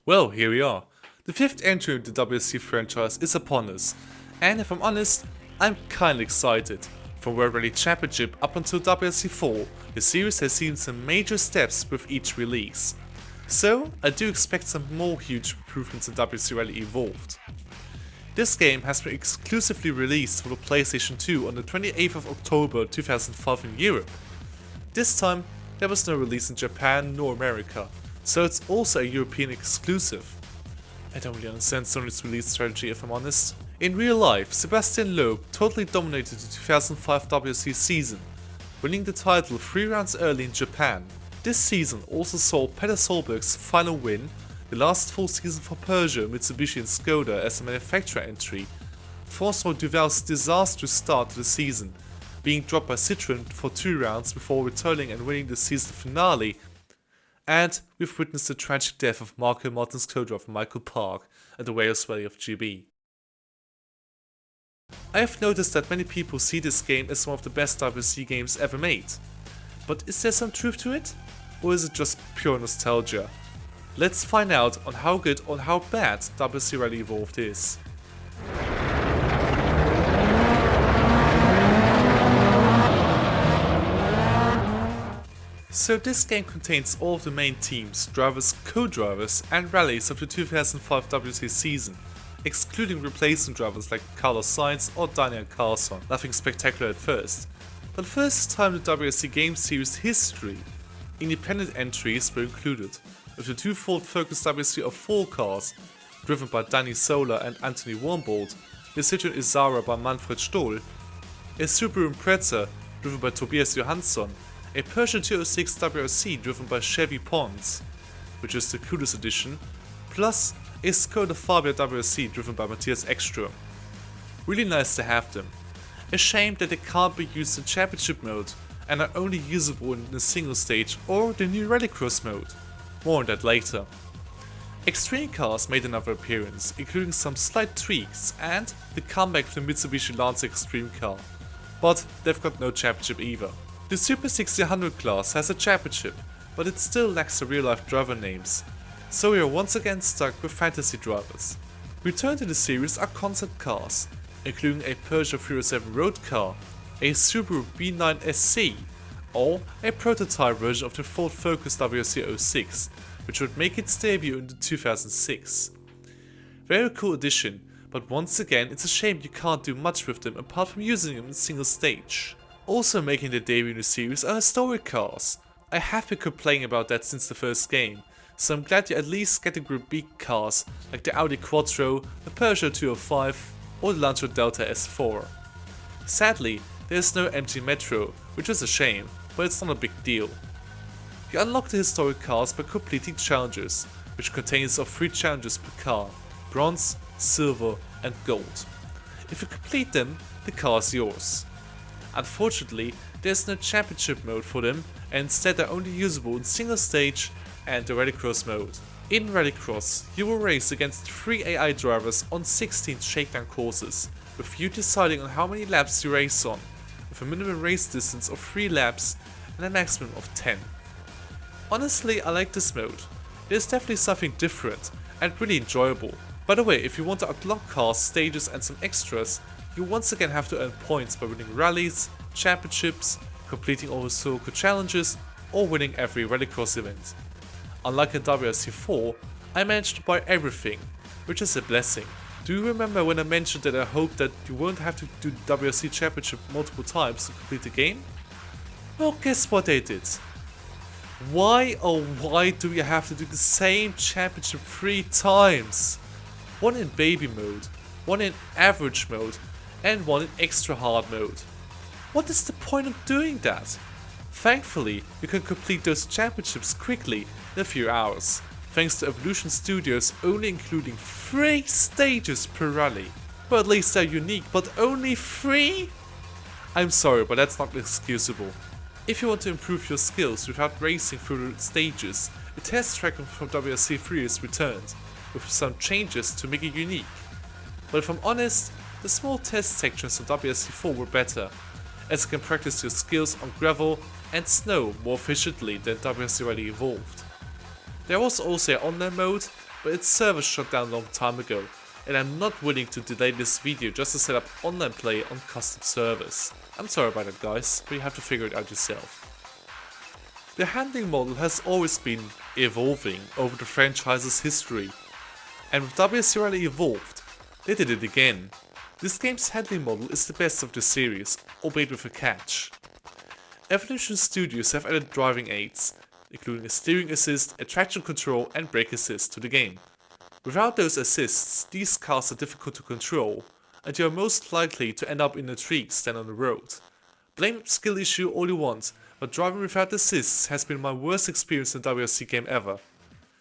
Well, here we are. The fifth entry of the WRC franchise is upon us, and if I'm honest, I'm kinda excited. From World Rally Championship up until WRC 4, the series has seen some major steps with each release. So, I do expect some more huge improvements in WRC Rally Evolved. This game has been exclusively released for the PlayStation 2 on the 28th of October 2005 in Europe. This time, there was no release in Japan nor America, so it's also a European exclusive. I don't really understand Sony's release strategy if I'm honest. In real life, Sebastian Loeb totally dominated the 2005 WRC season, winning the title 3 rounds early in Japan. This season also saw Peter Solberg's final win, the last full season for Peugeot, Mitsubishi and Skoda as a manufacturer entry, foresaw Duval's disastrous start to the season, being dropped by Citroën for 2 rounds before returning and winning the season finale, and we've witnessed the tragic death of Marco Martin's co-driver Michael Park at the WRC Rally of GB. I have noticed that many people see this game as one of the best WRC games ever made. But is there some truth to it? Or is it just pure nostalgia? Let's find out on how good or how bad WRC Rally Evolved is. So this game contains all of the main teams, drivers, co-drivers and rallies of the 2005 WRC season, excluding replacement drivers like Carlos Sainz or Daniel Carlson. Nothing spectacular at first, but for the first time in the WRC game series history, independent entries were included, with the 2 Ford-focused WRC of 4 cars, driven by Danny Sola and Anthony Warmbold, the Citroën Isara by Manfred Stoll, a Subaru Impreza driven by Tobias Johansson, a Peugeot 206 WRC driven by Chevy Pons, which is the coolest edition, plus a Skoda Fabia WRC driven by Matthias Ekström. Really nice to have them. A shame that they can't be used in championship mode and are only usable in the single stage or the new Rallycross mode. More on that later. Extreme cars made another appearance, including some slight tweaks and the comeback of the Mitsubishi Lancer Extreme car, but they've got no championship either. The Super 1600 class has a championship, but it still lacks the real life driver names, so we are once again stuck with fantasy drivers. Returned to the series are concept cars, including a Peugeot 307 road car, a Subaru B9 SC, or a prototype version of the Ford Focus WRC 06, which would make its debut in 2006. Very cool addition, but once again it's a shame you can't do much with them apart from using them in a single stage. Also making their debut in the series are historic cars. I have been complaining about that since the first game, so I'm glad you at least get the Group B cars like the Audi Quattro, the Peugeot 205 or the Lancia Delta S4. Sadly, there is no MG Metro, which is a shame, but it's not a big deal. You unlock the historic cars by completing challenges, which contains of 3 challenges per car, bronze, silver and gold. If you complete them, the car is yours. Unfortunately, there's no championship mode for them and instead they're only usable in single stage and the Rallycross mode. In Rallycross, you will race against 3 AI drivers on 16 shakedown courses, with you deciding on how many laps you race on, with a minimum race distance of 3 laps and a maximum of 10. Honestly, I like this mode. It is definitely something different and really enjoyable. By the way, if you want to unlock cars, stages and some extras, you once again have to earn points by winning rallies, championships, completing all historical challenges, or winning every Rallycross event. Unlike in WRC 4, I managed to buy everything, which is a blessing. Do you remember when I mentioned that I hoped that you won't have to do the WRC Championship multiple times to complete the game? Well, guess what they did? Why oh why do you have to do the same championship 3 times? One in baby mode, one in average mode, and one in extra hard mode. What is the point of doing that? Thankfully, you can complete those championships quickly in a few hours, thanks to Evolution Studios only including 3 stages per rally. Well, at least they're unique, but only 3? I'm sorry, but that's not excusable. If you want to improve your skills without racing through the stages, a test track from WRC 3 is returned, with some changes to make it unique. But if I'm honest, the small test sections of WRC 4 were better, as you can practice your skills on gravel and snow more efficiently than WRC Rally Evolved. There was also an online mode, but its server shut down a long time ago, and I'm not willing to delay this video just to set up online play on custom servers. I'm sorry about that guys, but you have to figure it out yourself. The handling model has always been evolving over the franchise's history, and with WRC Rally Evolved, they did it again. This game's handling model is the best of the series, albeit with a catch. Evolution Studios have added driving aids, including a steering assist, a traction control and brake assist to the game. Without those assists, these cars are difficult to control, and you are most likely to end up in the trees than on the road. Blame skill issue all you want, but driving without assists has been my worst experience in a WRC game ever.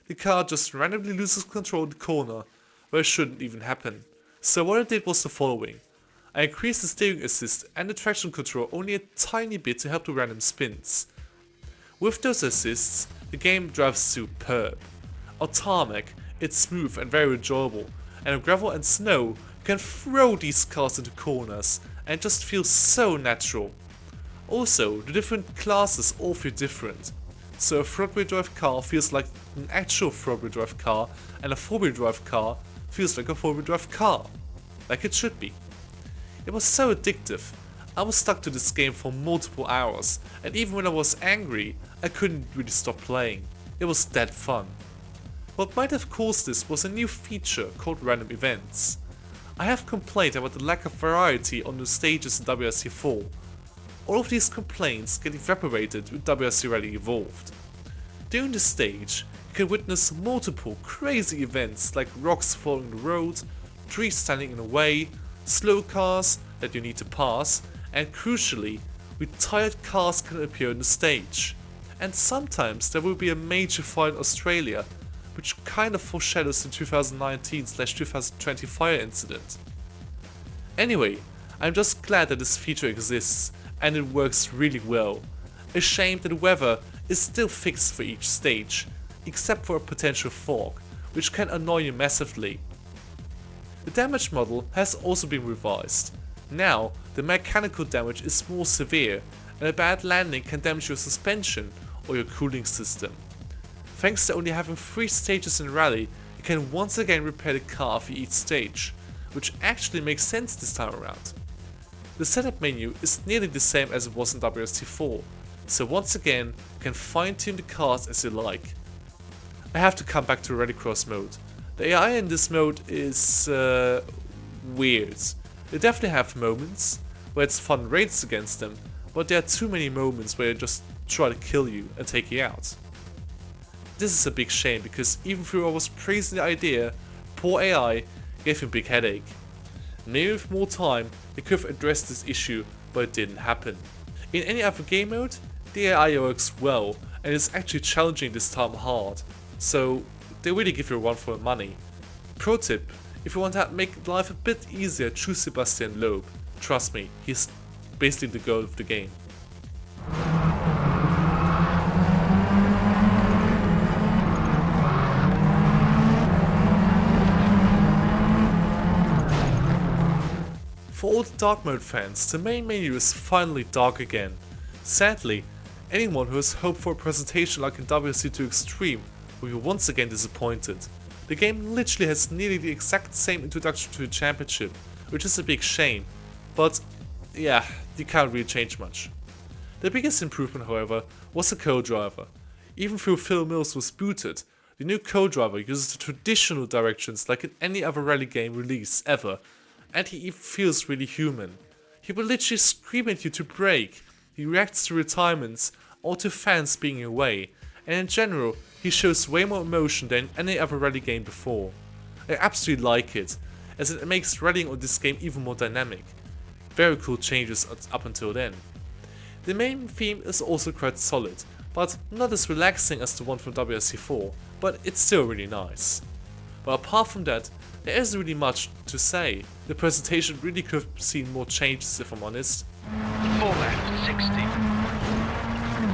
The car just randomly loses control in the corner, where it shouldn't even happen. So what I did was the following. I increased the steering assist and the traction control only a tiny bit to help the random spins. With those assists, the game drives superb. On tarmac, it's smooth and very enjoyable, and on gravel and snow, you can throw these cars into corners and it just feels so natural. Also, the different classes all feel different. So a front-wheel drive car feels like an actual front-wheel drive car, and a four-wheel drive car feels like a four-wheel drive car. Like it should be. It was so addictive. I was stuck to this game for multiple hours, and even when I was angry, I couldn't really stop playing. It was that fun. What might have caused this was a new feature called random events. I have complained about the lack of variety on the stages in WRC 4. All of these complaints get evaporated with WRC Rally Evolved. During the stage, you can witness multiple crazy events like rocks falling the road, trees standing in the way, slow cars that you need to pass, and crucially, retired cars can appear on the stage. And sometimes there will be a major fire in Australia, which kind of foreshadows the 2019/2020 fire incident. Anyway, I'm just glad that this feature exists, and it works really well. A shame that the weather is still fixed for each stage, except for a potential fog, which can annoy you massively. The damage model has also been revised. Now, the mechanical damage is more severe, and a bad landing can damage your suspension or your cooling system. Thanks to only having 3 stages in Rally, you can once again repair the car for each stage, which actually makes sense this time around. The setup menu is nearly the same as it was in WRC 4, so once again you can fine-tune the cars as you like. I have to come back to Rallycross mode. The AI in this mode is weird. They definitely have moments where it's fun race against them, but there are too many moments where they just try to kill you and take you out. This is a big shame because even though I was praising the idea, poor AI gave me a big headache. Maybe with more time they could have addressed this issue, but it didn't happen. In any other game mode, the AI works well and is actually challenging this time hard, so they really give you a run for your money. Pro tip, if you want to make life a bit easier, choose Sebastian Loeb. Trust me, he's basically the goal of the game. For all the dark mode fans, the main menu is finally dark again. Sadly, anyone who has hoped for a presentation like in WRC 2 Extreme will be once again disappointed. The game literally has nearly the exact same introduction to the championship, which is a big shame, but yeah, you can't really change much. The biggest improvement, however, was the co-driver. Even though Phil Mills was booted, the new co-driver uses the traditional directions like in any other rally game release ever, and he even feels really human. He will literally scream at you to brake, he reacts to retirements or to fans being away, and in general, he shows way more emotion than any other rally game before. I absolutely like it, as it makes rallying on this game even more dynamic. Very cool changes up until then. The main theme is also quite solid, but not as relaxing as the one from WRC 4, but it's still really nice. But apart from that, there isn't really much to say. The presentation really could have seen more changes if I'm honest. 4 left, 60.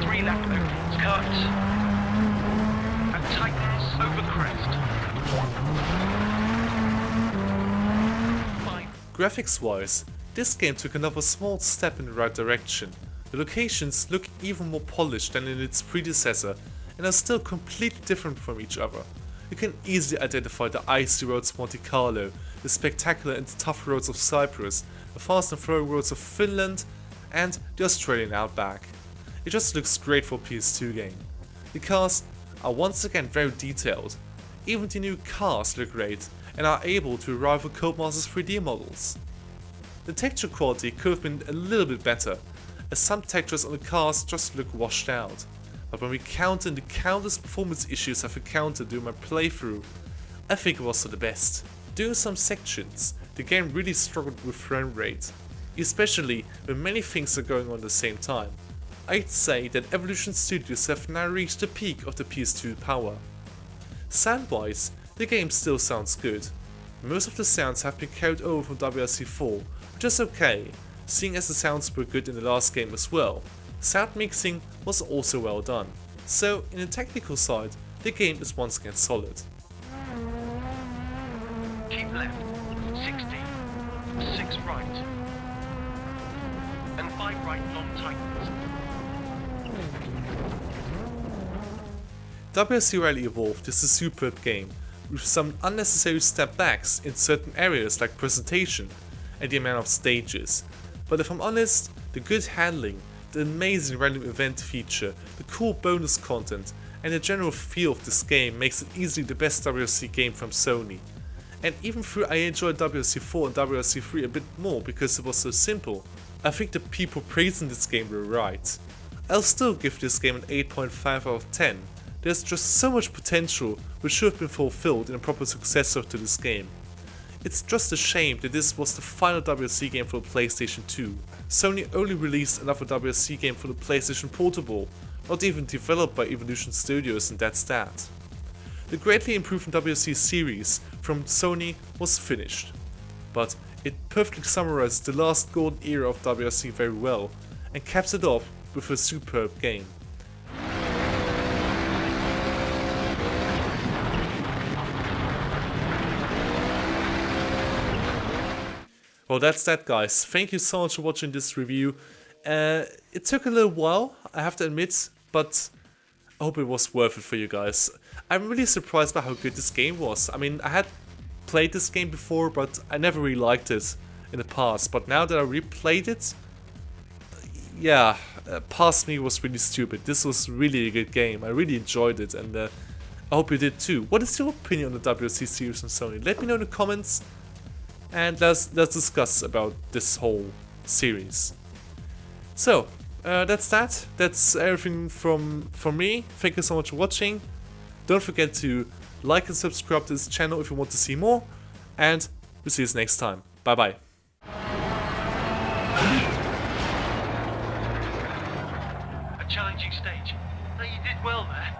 3 left opens, cut. And tightens over crest. 5. Graphics wise, this game took another small step in the right direction. The locations look even more polished than in its predecessor and are still completely different from each other. you can easily identify the icy roads of Monte Carlo, the spectacular and tough roads of Cyprus, the fast and flowing roads of Finland, and the Australian outback. It just looks great for a PS2 game. The cars are once again very detailed. Even the new cars look great and are able to rival Codemasters 3D models. The texture quality could have been a little bit better, as some textures on the cars just look washed out. But when we count in the countless performance issues I've encountered during my playthrough, I think it was for the best. During some sections, the game really struggled with frame rate, especially when many things are going on at the same time. I'd say that Evolution Studios have now reached the peak of the PS2 power. Sound-wise, the game still sounds good. Most of the sounds have been carried over from WRC 4, which is okay, seeing as the sounds were good in the last game as well. Sound mixing was also well done. So, in the technical side, the game is once again solid. Keep left, 60, 6 right, and 5 right non-tightens. WRC Rally Evolved is a superb game, with some unnecessary step backs in certain areas like presentation and the amount of stages. But if I'm honest, the good handling, the amazing random event feature, the cool bonus content, and the general feel of this game makes it easily the best WRC game from Sony. And even though I enjoyed WRC 4 and WRC 3 a bit more because it was so simple, I think the people praising this game were right. I'll still give this game an 8.5 out of 10. There's just so much potential which should have been fulfilled in a proper successor to this game. It's just a shame that this was the final WRC game for the PlayStation 2. Sony only released another WRC game for the PlayStation Portable, not even developed by Evolution Studios, and that's that. The greatly improved WRC series from Sony was finished, but it perfectly summarizes the last golden era of WRC very well, and caps it off with a superb game. Well, that's that, guys. Thank you so much for watching this review. It took a little while, I have to admit, but I hope it was worth it for you guys. I'm really surprised by how good this game was. I mean, I had played this game before, but I never really liked it in the past. But now that I replayed it, yeah, past me was really stupid. This was really a good game. I really enjoyed it, and I hope you did too. What is your opinion on the WRC series from Sony? Let me know in the comments. And let's discuss about this whole series. So, that's that. That's everything from me. Thank you so much for watching. Don't forget to like and subscribe to this channel if you want to see more. And we'll see you next time. Bye bye. A challenging stage. No, you did well there.